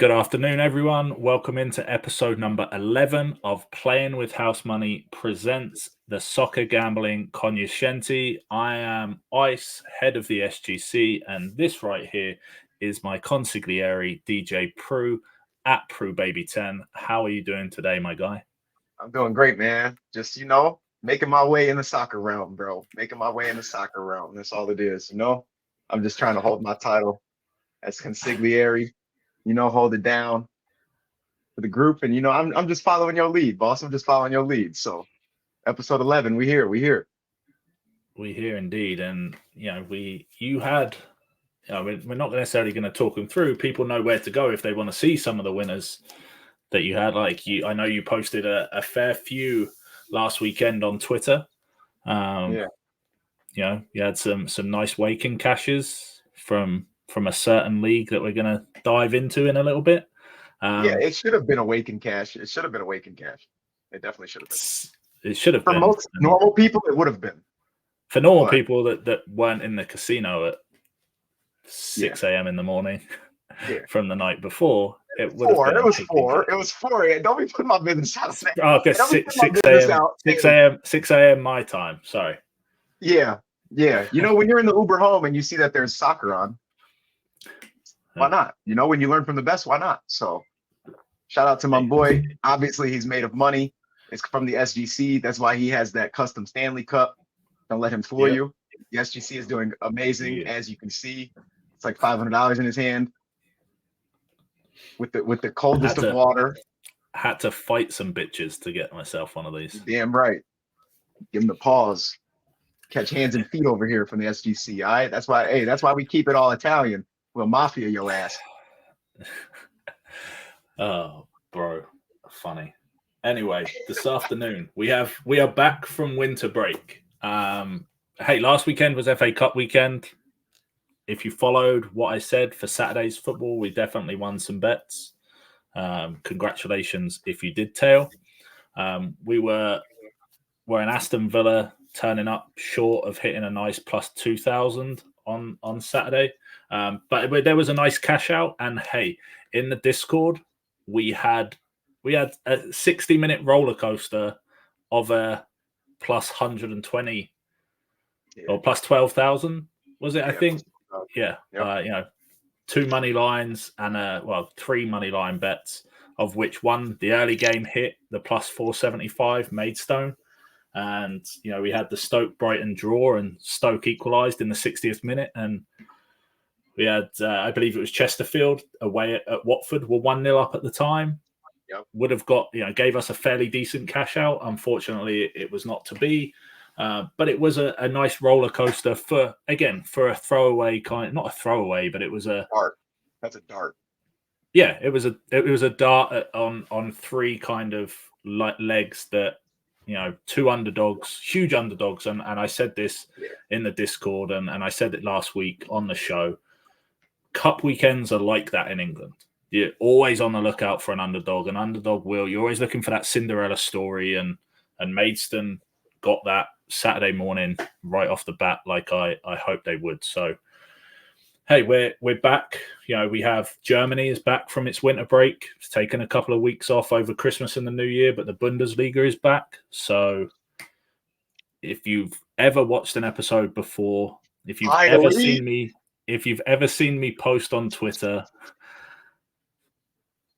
Good afternoon, everyone. Welcome into episode number 11 of Playing with House Money presents the Soccer Gambling Cognoscenti. I am Ice, Head of The SGC, and this right here is my consigliere, DJ Pru, at PruBaby10. How are you doing today, my guy? I'm doing great, man. Just, making my way in the soccer realm, bro. Making my way in the soccer realm. That's all it is, I'm just trying to hold my title as consigliere, hold it down for the group. And, I'm just following your lead, boss. I'm just following your lead. So episode 11, we here. We here indeed. And, we're not necessarily going to talk them through. People know where to go if they want to see some of the winners that you had. I know you posted a fair few last weekend on Twitter. You had some nice waking cashes from a certain league that we're going to dive into in a little bit. It should have been a waking cash. It should have been a waking cash. It definitely should have been. It should have been. For most normal people, it would have been. For normal people that weren't in the casino at 6 a.m. in the morning from the night before, it would have been. It was 4. It was 4. Don't be putting my business out there. Oh, okay, 6 a.m. my time. Sorry. Yeah. When you're in the Uber home and you see that there's soccer on, why not? When you learn from the best, why not? So shout out to my boy. Obviously, he's made of money. It's from the SGC. That's why he has that custom Stanley Cup. Don't let him fool you. The SGC is doing amazing, as you can see. It's like $500 in his hand with the coldest of water. Had to fight some bitches to get myself one of these. Damn right. Give him the pause. Catch hands and feet over here from the SGC. All right. That's why we keep it all Italian. We'll mafia your ass. Oh, bro. Funny. Anyway, this afternoon we are back from winter break. Hey, last weekend was FA Cup weekend. If you followed what I said for Saturday's football, we definitely won some bets. Congratulations if you did tail. We were in Aston Villa, turning up short of hitting a nice plus 2,000 on Saturday. But there was a nice cash out, and hey, in the Discord we had a 60-minute roller coaster of a plus 120 or plus 12,000. Was it? I think. Yeah. Yep. 2 money lines and 3 money line bets, of which one, the early game hit the plus 475 Maidstone. And, we had the Stoke Brighton draw, and Stoke equalised in the 60th minute. And we had, I believe it was Chesterfield away at Watford, were 1-0 up at the time. Yep. Would have got, gave us a fairly decent cash out. Unfortunately, it was not to be. But it was a nice roller coaster for a throwaway kind, not a throwaway, but it was a dart. That's a dart. Yeah, it was a dart on 3 kind of legs that, 2 underdogs, huge underdogs. And I said this in the Discord and I said it last week on the show. Cup weekends are like that in England. You're always on the lookout for an underdog. An underdog you're always looking for that Cinderella story, and Maidstone got that Saturday morning right off the bat, like I hoped they would. So, hey, we're back. We have Germany is back from its winter break. It's taken a couple of weeks off over Christmas and the New Year, but the Bundesliga is back. So, if you've ever watched an episode before, if you've ever seen me post on Twitter,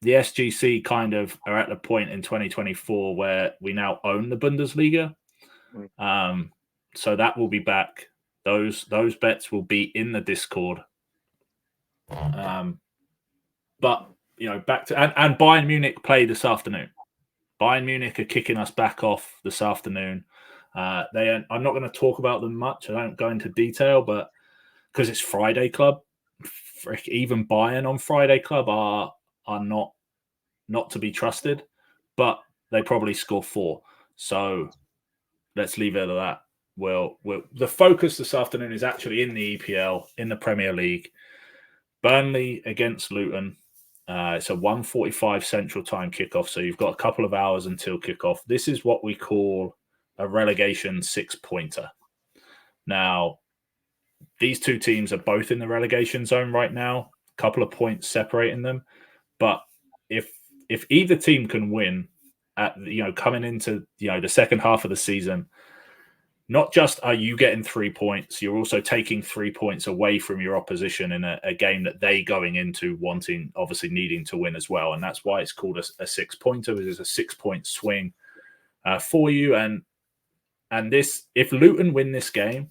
the SGC kind of are at the point in 2024 where we now own the Bundesliga. So that will be back. Those bets will be in the Discord. But back to and Bayern Munich play this afternoon. Bayern Munich are kicking us back off this afternoon. I'm not going to talk about them much. I don't go into detail, but because it's Friday Club, even Bayern on Friday Club are not to be trusted. But they probably score 4. So let's leave it at that. Well, the focus this afternoon is actually in the EPL, in the Premier League. Burnley against Luton. It's a 1:45 Central Time kickoff, so you've got a couple of hours until kickoff. This is what we call a relegation 6-pointer. Now, these two teams are both in the relegation zone right now. A couple of points separating them. But if either team can win at coming into the second half of the season, not just are you getting 3 points, you're also taking 3 points away from your opposition in a game that they going into obviously needing to win as well. And that's why it's called a 6-pointer. It is a 6-point swing for you. And this, if Luton win this game,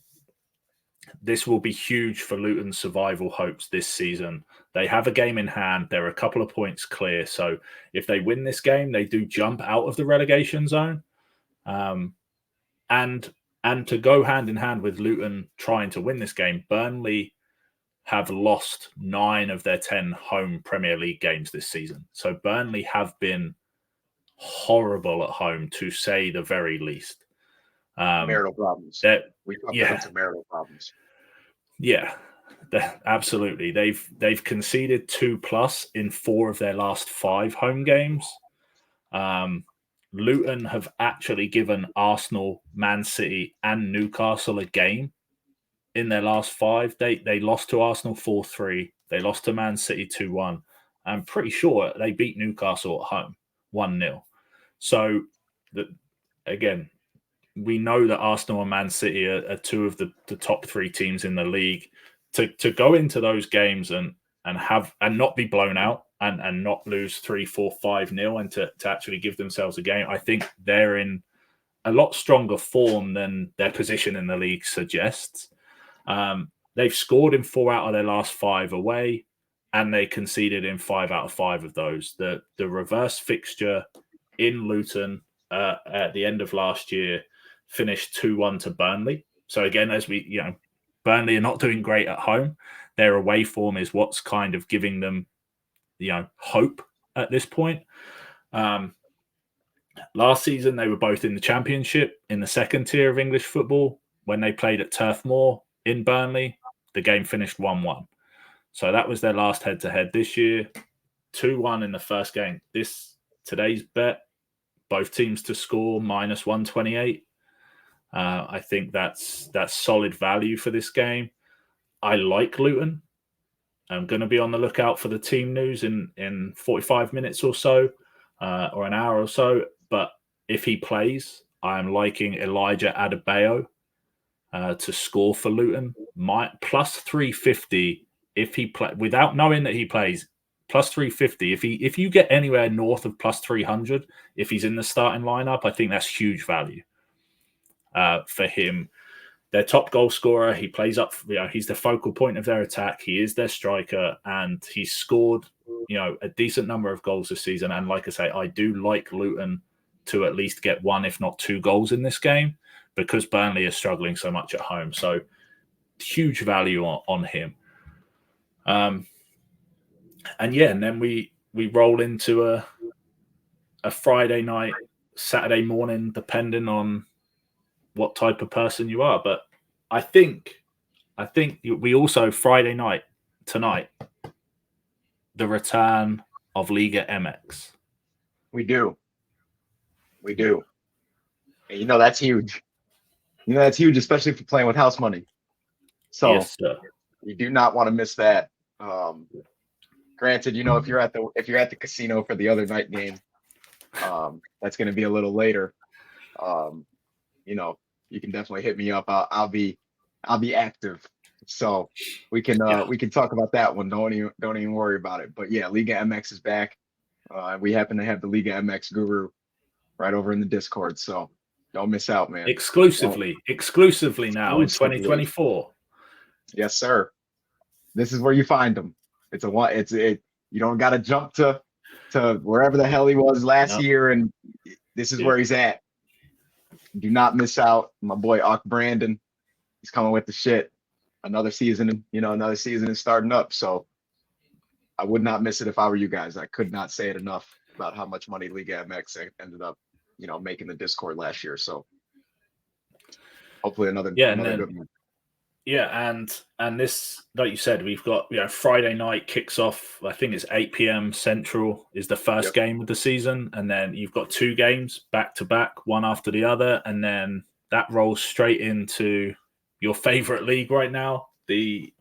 this will be huge for Luton's survival hopes this season. They have a game in hand. They're a couple of points clear. So if they win this game, they do jump out of the relegation zone. And to go hand in hand with Luton trying to win this game, Burnley have lost 9 of their 10 home Premier League games this season. So Burnley have been horrible at home, to say the very least. Marital problems. We talked about some marital problems. Yeah, absolutely. They've conceded 2+ in 4 of their last 5 home games. Luton have actually given Arsenal, Man City, and Newcastle a game in their last 5. They lost to Arsenal 4-3. They lost to Man City 2-1. I'm pretty sure they beat Newcastle at home 1-0. So, again, we know that Arsenal and Man City are 2 of the top 3 teams in the league. To go into those games and not be blown out and not lose 3-4-5-0 and to actually give themselves a game, I think they're in a lot stronger form than their position in the league suggests. They've scored in 4 out of their last 5 away, and they conceded in 5 out of 5 of those. The reverse fixture in Luton at the end of last year finished 2-1 to Burnley. So again, as Burnley are not doing great at home. Their away form is what's kind of giving them, hope at this point. Last season, they were both in the Championship in the second tier of English football. When they played at Turf Moor in Burnley, the game finished 1-1. So that was their last head-to-head this year. 2-1 in the first game. Today's bet, both teams to score -128. I think that's solid value for this game. I like Luton. I'm going to be on the lookout for the team news in 45 minutes or so, or an hour or so. But if he plays, I'm liking Elijah Adebayo to score for Luton. +350 if he play, without knowing that he plays. +350 if you get anywhere north of +300 if he's in the starting lineup, I think that's huge value for him. Their top goal scorer, he plays up. He's the focal point of their attack. He is their striker, and he's scored a decent number of goals this season. And like I say, I do like Luton to at least get 1, if not 2 goals in this game, because Burnley is struggling so much at home. So huge value on him. And then we roll into a Friday night, Saturday morning, depending on what type of person you are. But I think we also, Friday night tonight, the return of Liga MX. We do. And that's huge. That's huge, especially if you're playing with house money. So yes, sir. You do not want to miss that. Granted, if you're at the casino for the other night game, that's going to be a little later. You can definitely hit me up. I'll be active, so we can talk about that one. Don't even worry about it. But yeah, Liga MX is back. We happen to have the Liga MX guru right over in the Discord, so don't miss out, man. Exclusively now in 2024. Yes, sir. This is where you find them. You don't got to jump to wherever the hell he was last year, and this is where he's at. Do not miss out. My boy Brandon, he's coming with the shit. Another season is starting up. So I would not miss it if I were you guys. I could not say it enough about how much money Liga MX ended up, making the Discord last year. So hopefully another good one. Yeah, and this, like you said, we've got Friday night kicks off. I think it's 8 p.m. Central is the first game of the season, and then you've got 2 games back to back, one after the other, and then that rolls straight into your favorite league right now, the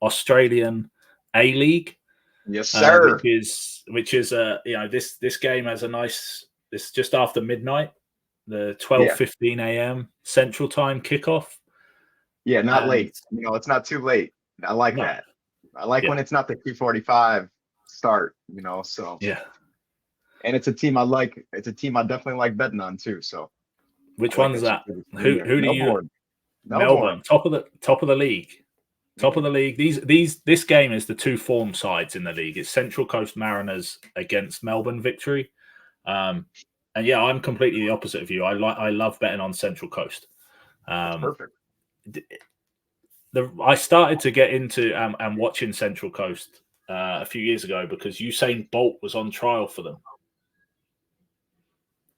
Australian A League. Yes, sir. Which is this game has a nice. It's just after midnight, the 12:15 a.m. Central Time kickoff. Yeah, not late. It's not too late. I like that. I like when it's not the 2:45 start. So yeah. And it's a team I like. It's a team I definitely like betting on too. So which one's that? Who do you? Melbourne, top of the league. Top of the league. This game is the two form sides in the league. It's Central Coast Mariners against Melbourne Victory. And yeah, I'm completely the opposite of you. I love betting on Central Coast. That's perfect. I started to get into and watching Central Coast a few years ago because Usain Bolt was on trial for them.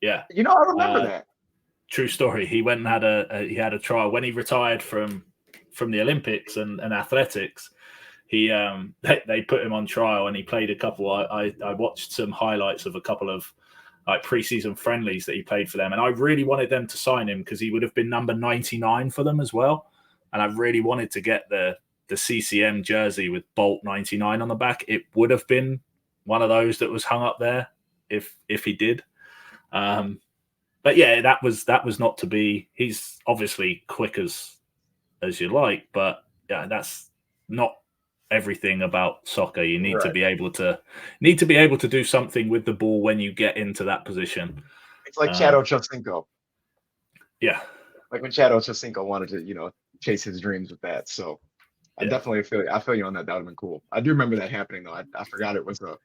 Yeah, I remember that. True story. He went and had a trial when he retired from the Olympics and athletics. They put him on trial and he played a couple. I watched some highlights of a couple of like preseason friendlies that he played for them, and I really wanted them to sign him because he would have been number 99 for them as well. And I really wanted to get the CCM jersey with Bolt 99 on the back. It would have been one of those that was hung up there if he did. But yeah, that was not to be. He's obviously quick as you like, but yeah, that's not everything about soccer. You need to be able to do something with the ball when you get into that position. It's like Chad Ochocinco. Yeah, like when Chad Ochocinco wanted to, chase his dreams with that. So I definitely feel you on that. That would have been cool. I do remember that happening though. I forgot it was an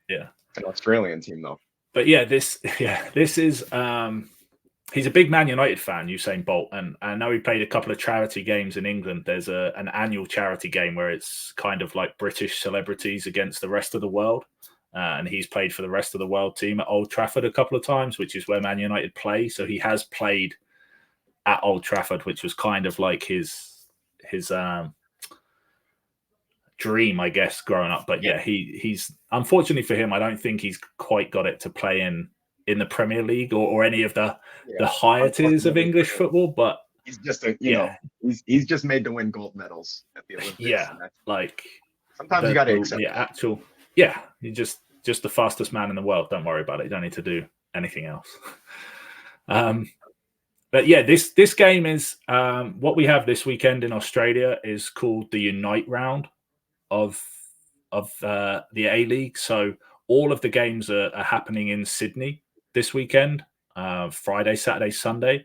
Australian team though. But yeah, this is he's a big Man United fan, Usain Bolt, and I know he played a couple of charity games in England. There's an annual charity game where it's kind of like British celebrities against the rest of the world, and he's played for the rest of the world team at Old Trafford a couple of times, which is where Man United play. So he has played at Old Trafford, which was kind of like his dream, I guess, growing up. But yeah, he's unfortunately for him, I don't think he's quite got it to play in the Premier League or any of the higher tiers of English football. But he's just he's just made to win gold medals at the Olympics. Yeah, like sometimes you got to accept that. You're just the fastest man in the world. Don't worry about it. You don't need to do anything else. But yeah, this game is what we have this weekend in Australia is called the Unite round of the A-League. So all of the games are happening in Sydney this weekend, Friday, Saturday, Sunday.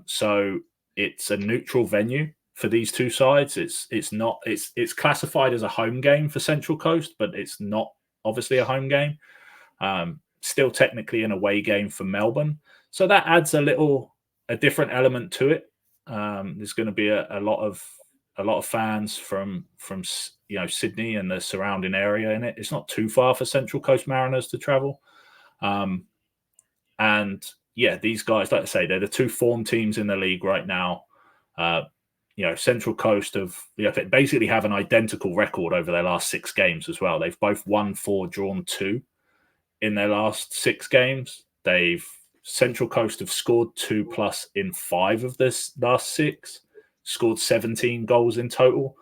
So it's a neutral venue for these two sides. It's classified as a home game for Central Coast, but it's not obviously a home game. Still technically an away game for Melbourne. So that adds a different element to it. There's going to be a lot of fans from Sydney and the surrounding area in it. It's not too far for Central Coast Mariners to travel. And yeah, these guys, like I say, they're the two form teams in the league right now. Central Coast basically have an identical record over their last 6 games as well. They've both won 4, drawn 2 in their last 6 games. Central Coast have scored 2+ in 5 of this last 6, scored 17 goals in total,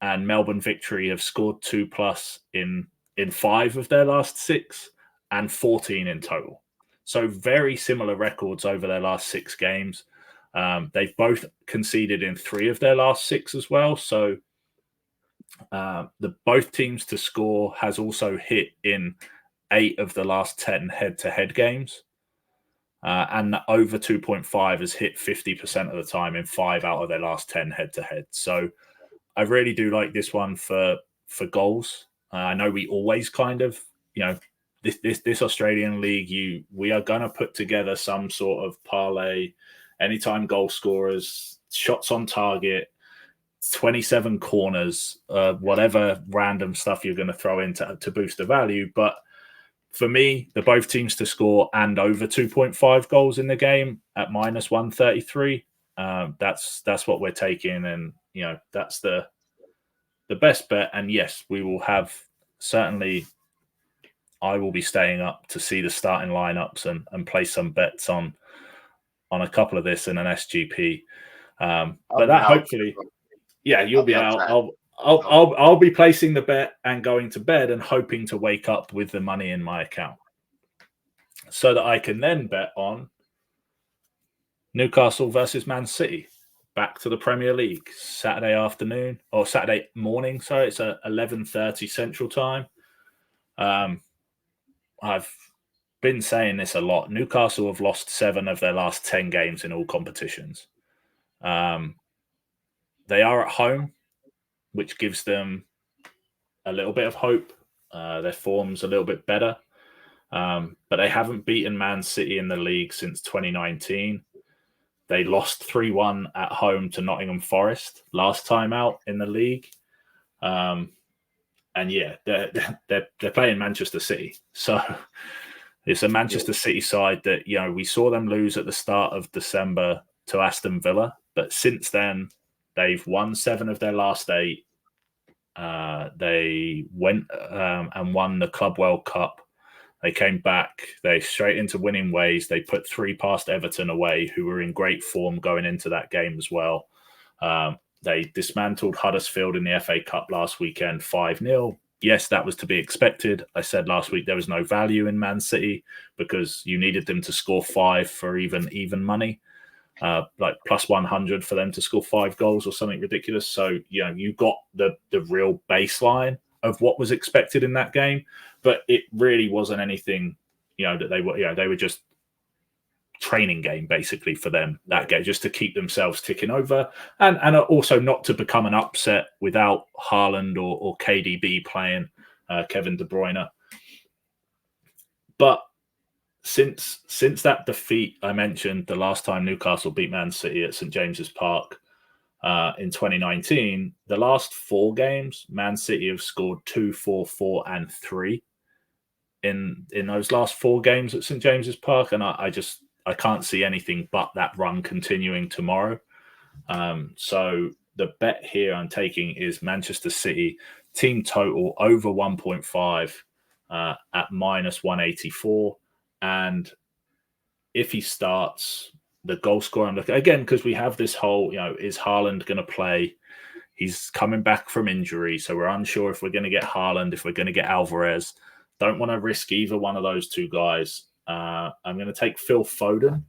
and Melbourne Victory have scored 2+ in 5 of their last 6 and 14 in total. So very similar records over their last 6 games. They've both conceded in 3 of their last 6 as well. So the both teams to score has also hit in 8 of the last 10 head-to-head games. And the over 2.5 has hit 50% of the time in 5 out of their last 10 head-to-head. So I really do like this one for goals. I know we always kind of, this Australian league, we are going to put together some sort of parlay, anytime goal scorers, shots on target, 27 corners, whatever random stuff you're going to throw in to boost the value. But for me, the both teams to score and over 2.5 goals in the game at -133. That's what we're taking, and that's the best bet. And yes, we will have certainly. I will be staying up to see the starting lineups and place some bets on a couple of this in an SGP. But that hopefully, you'll be out. I'll be placing the bet and going to bed and hoping to wake up with the money in my account, so that I can then bet on Newcastle versus Man City, back to the Premier League, Saturday afternoon or Saturday morning. Sorry, it's at 11:30 Central Time. I've been saying this a lot. Newcastle have lost 7 of their last 10 games in all competitions. They are at home, which gives them a little bit of hope. Their form's a little bit better. But they haven't beaten Man City in the league since 2019. They lost 3-1 at home to Nottingham Forest last time out in the league. And yeah, they're playing Manchester City. So it's a Manchester City side that, we saw them lose at the start of December to Aston Villa. But since then, they've won 7 of their last 8. They went and won the Club World Cup. They came back. They straight into winning ways. They put 3 past Everton away, who were in great form going into that game as well. They dismantled Huddersfield in the FA Cup last weekend 5-0. Yes, that was to be expected. I said last week there was no value in Man City because you needed them to score 5 for even money. Like plus 100 for them to score 5 goals or something ridiculous. So, you got the real baseline of what was expected in that game, but it really wasn't anything, that they were just training game basically for them that game, just to keep themselves ticking over and also not to become an upset without Haaland or KDB playing, Kevin De Bruyne. But since that defeat I mentioned, the last time Newcastle beat Man City at St James's Park in 2019, the last 4 games, Man City have scored 2, 4, 4, and 3 in those last 4 games at St James's Park, and I can't see anything but that run continuing tomorrow. So the bet here I'm taking is Manchester City team total over 1.5 at minus 184. And if he starts, the goal scorer, I'm looking again, because we have this whole, is Haaland going to play? He's coming back from injury, so we're unsure if we're going to get Haaland, if we're going to get Alvarez. Don't want to risk either one of those 2 guys. I'm going to take Phil Foden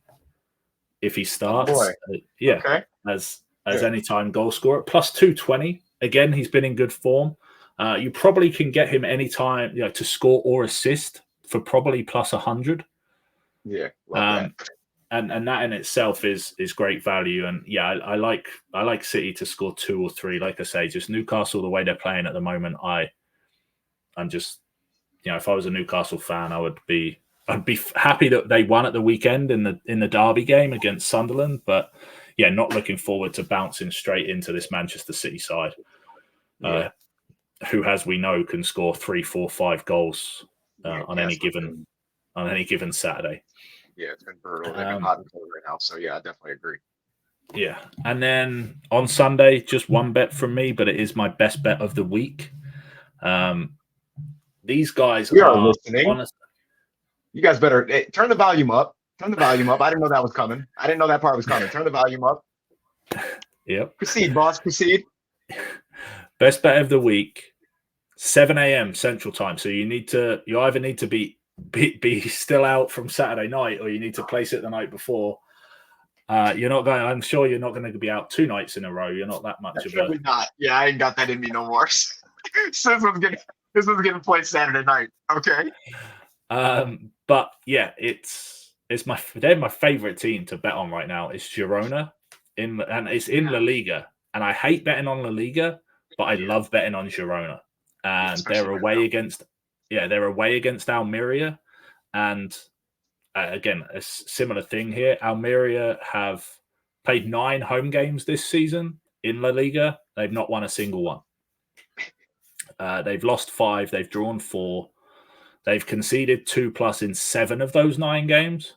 if he starts. Okay. As anytime goal scorer, plus 220. Again, he's been in good form. You probably can get him anytime, to score or assist for probably plus 100. Yeah, love that. And that in itself is great value. And yeah, I like City to score 2 or 3. Like I say, just Newcastle, the way they're playing at the moment, I'm just, if I was a Newcastle fan, I'd be happy that they won at the weekend in the derby game against Sunderland. But yeah, not looking forward to bouncing straight into this Manchester City side, who, as we know, can score 3, 4, 5 goals on any given Saturday. Yeah, it's been brutal. They've been hot and cold right now. So yeah, I definitely agree. Yeah. And then on Sunday, just one bet from me, but it is my best bet of the week. These guys are listening. Honest. You guys better turn the volume up. Turn the volume up. I didn't know that was coming. I didn't know that part was coming. Turn the volume up. Yep. Proceed, boss. Proceed. Best bet of the week, 7 a.m. Central Time. So you either need to be still out from Saturday night, or you need to place it the night before. I'm sure you're not going to be out 2 nights in a row. You're not that much of a. Not. Yeah, I ain't got that in me no more. So this was getting played Saturday night. Okay. But yeah, they're my favorite team to bet on right now. It's Girona and it's in La Liga, and I hate betting on La Liga, but I love betting on Girona. And they're away against Almeria, and again, a similar thing here. Almeria have played 9 home games this season in La Liga. They've not won a single one. They've lost 5. They've drawn 4. They've conceded 2+ in 7 of those 9 games.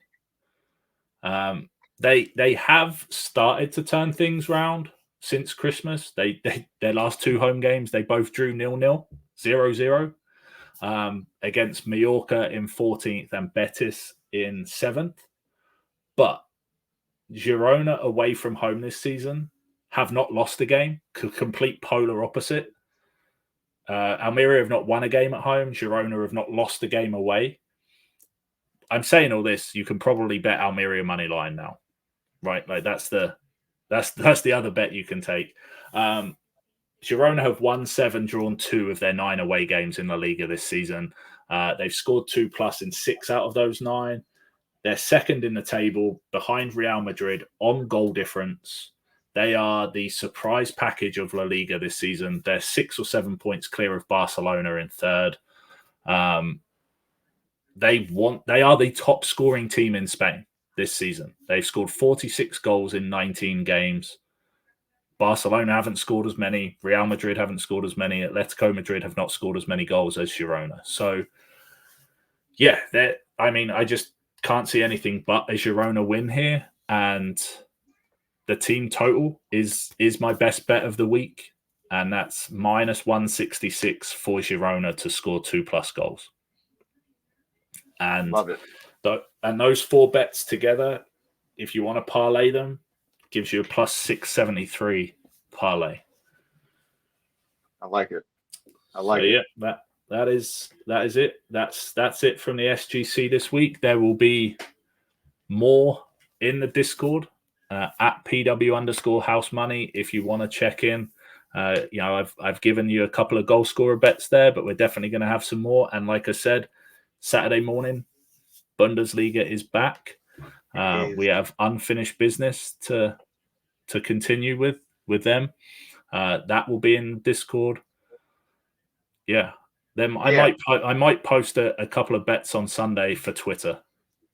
They have started to turn things round since Christmas. Their last 2 home games, they both drew 0-0, 0-0. Against Mallorca in 14th and Betis in 7th. But Girona away from home this season have not lost a game. Complete polar opposite. Almeria have not won a game at home. Girona have not lost a game away. I'm saying all this. You can probably bet Almeria money line now, right? Like that's the other bet you can take. Girona have won 7, drawn 2 of their 9 away games in La Liga this season. They've scored 2+ in 6 out of those 9. They're second in the table behind Real Madrid on goal difference. They are the surprise package of La Liga this season. They're 6 or 7 points clear of Barcelona in third. They are the top scoring team in Spain this season. They've scored 46 goals in 19 games. Barcelona haven't scored as many. Real Madrid haven't scored as many. Atletico Madrid have not scored as many goals as Girona. So, yeah, I just can't see anything but a Girona win here. And the team total is my best bet of the week. And that's -166 for Girona to score 2+ goals. And Love it. And those 4 bets together, if you want to parlay them, gives you a +673 parlay. I like it. Yeah, that is it. That's it from the SGC this week. There will be more in the Discord at PW_house money if you want to check in. I've given you a couple of goal scorer bets there, but we're definitely going to have some more. And like I said, Saturday morning, Bundesliga is back. We have unfinished business to continue with them. That will be in Discord. Yeah. Then I might post a couple of bets on Sunday for Twitter.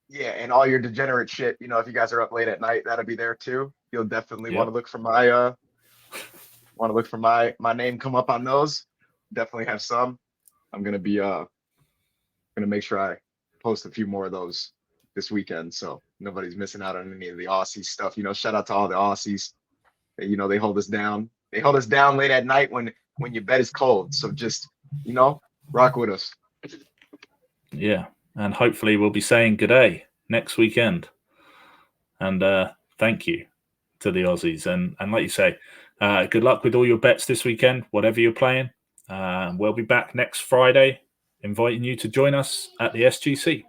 Yeah, and all your degenerate shit. If you guys are up late at night, that'll be there too. You'll definitely want to look for my name come up on those. Definitely have some. I'm gonna be gonna make sure I post a few more of those this weekend, so nobody's missing out on any of the Aussie stuff. Shout out to all the Aussies. They hold us down. They hold us down late at night when your bed is cold. So just rock with us. Yeah, and hopefully we'll be saying good day next weekend. And thank you to the Aussies. And like you say, good luck with all your bets this weekend, whatever you're playing. We'll be back next Friday, inviting you to join us at the SGC.